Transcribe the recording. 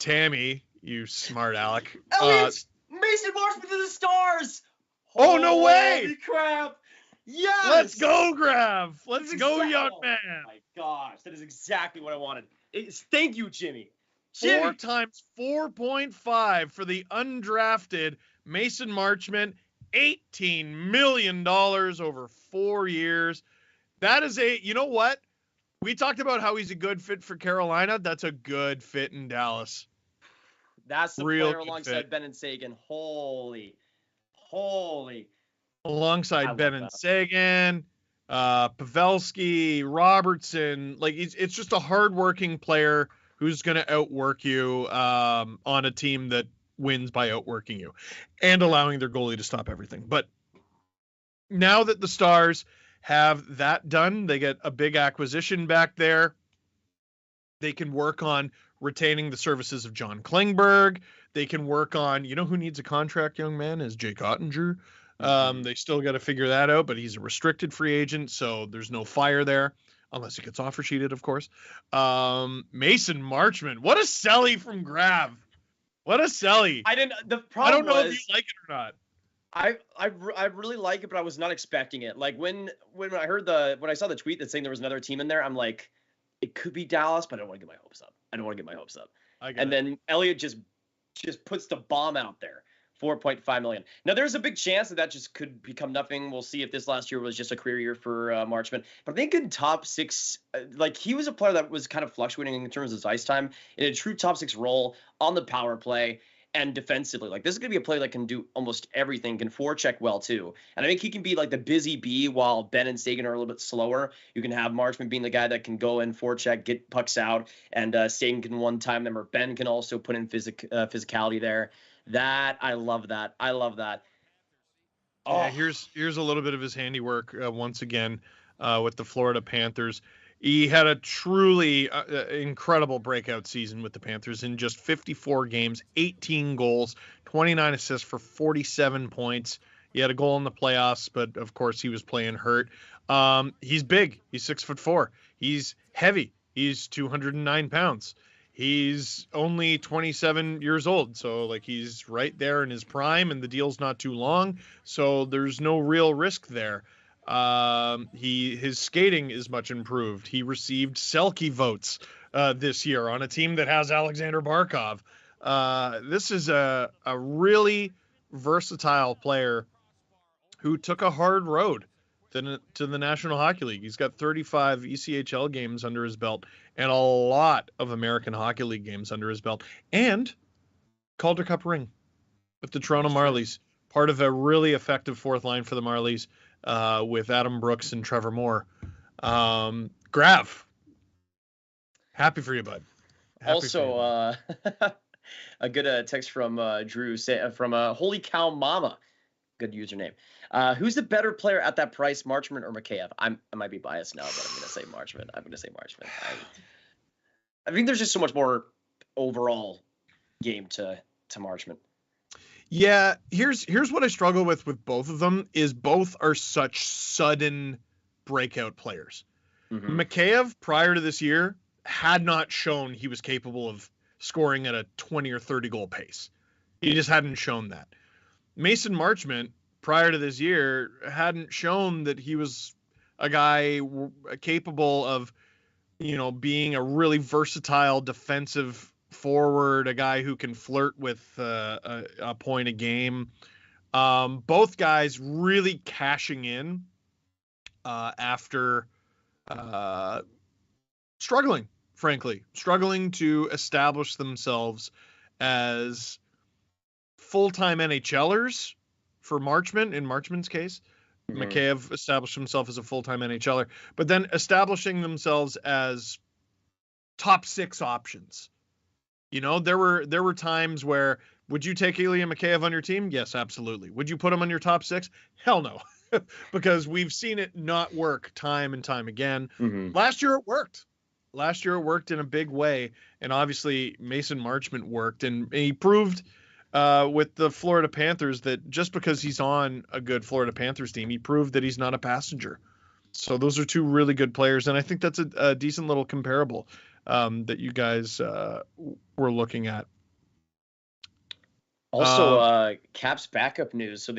Tammy, you smart aleck. Elliot, Mason Marchment to the Stars. Oh, no way. Holy crap. Yes. Let's go, Grav. Let's go, young man. Oh, my gosh. That is exactly what I wanted. Thank you, Jimmy. 4 times 4.5 for the undrafted Mason Marchment. $18 million over 4 years. That is you know what? We talked about how he's a good fit for Carolina. That's a good fit in Dallas. That's the player alongside Ben and Sagan. Holy. Alongside Ben and Sagan, Pavelski, Robertson. Like, it's just a hardworking player who's going to outwork you on a team that wins by outworking you and allowing their goalie to stop everything. But now that the Stars have that done, they get a big acquisition back there. They can work on retaining the services of John Klingberg. They can work on, you know who needs a contract, young man, is Jake Ottinger. They still got to figure that out, but he's a restricted free agent, so there's no fire there, unless he gets offer sheeted, of course. Mason Marchment, what a selly from Grav. What a selly. I don't know if you like it or not. I really like it, but I was not expecting it. Like when I saw the tweet that saying there was another team in there, I'm like, it could be Dallas, but I don't want to get my hopes up. And then Elliot just puts the bomb out there. 4.5 million. Now there's a big chance that just could become nothing. We'll see if this last year was just a career year for Marchment. But I think in top 6, like he was a player that was kind of fluctuating in terms of his ice time in a true top 6 role on the power play and defensively. Like this is going to be a player that can do almost everything, can forecheck well too. And I think he can be like the busy bee while Ben and Sagan are a little bit slower. You can have Marchment being the guy that can go in, forecheck, get pucks out, and Sagan can one-time them, or Ben can also put in physicality there. I love that. Oh. Yeah, here's a little bit of his handiwork once again with the Florida Panthers. He had a truly incredible breakout season with the Panthers in just 54 games, 18 goals, 29 assists for 47 points. He had a goal in the playoffs, but of course he was playing hurt. He's big. He's 6'4". He's heavy. He's 209 pounds. He's only 27 years old, so like he's right there in his prime, and the deal's not too long, so there's no real risk there. His skating is much improved. He received Selke votes this year on a team that has Alexander Barkov. This is a really versatile player who took a hard road to the National Hockey League. He's got 35 ECHL games under his belt and a lot of American Hockey League games under his belt, and Calder Cup ring with the Toronto Marlies, part of a really effective fourth line for the Marlies with Adam Brooks and Trevor Moore. Grav, happy for you, bud. Also, a good text from Drew from Holy Cow Mama. Good username. Who's the better player at that price, Marchment or Mikheyev? I might be biased now, but I'm going to say Marchment. I think there's just so much more overall game to Marchment. Yeah, here's what I struggle with both of them is both are such sudden breakout players. Mm-hmm. Mikheyev, prior to this year, had not shown he was capable of scoring at a 20 or 30 goal pace. He just hadn't shown that. Mason Marchment, prior to this year, hadn't shown that he was a guy capable of, being a really versatile defensive forward, a guy who can flirt with a point a game. Both guys really cashing in after struggling to establish themselves as full-time NHLers for Marchment, in Marchment's case. Mm-hmm. Mikheyev established himself as a full-time NHLer, but then establishing themselves as top 6 options. There were times where, would you take Ilya Mikheyev on your team? Yes, absolutely. Would you put him on your top 6? Hell no. Because we've seen it not work time and time again. Mm-hmm. Last year it worked. In a big way, and obviously Mason Marchment worked, and he proved with the Florida Panthers that just because he's on a good Florida Panthers team, he proved that he's not a passenger. So those are two really good players, and I think that's a decent little comparable that you guys were looking at. Also, Cap's backup news. So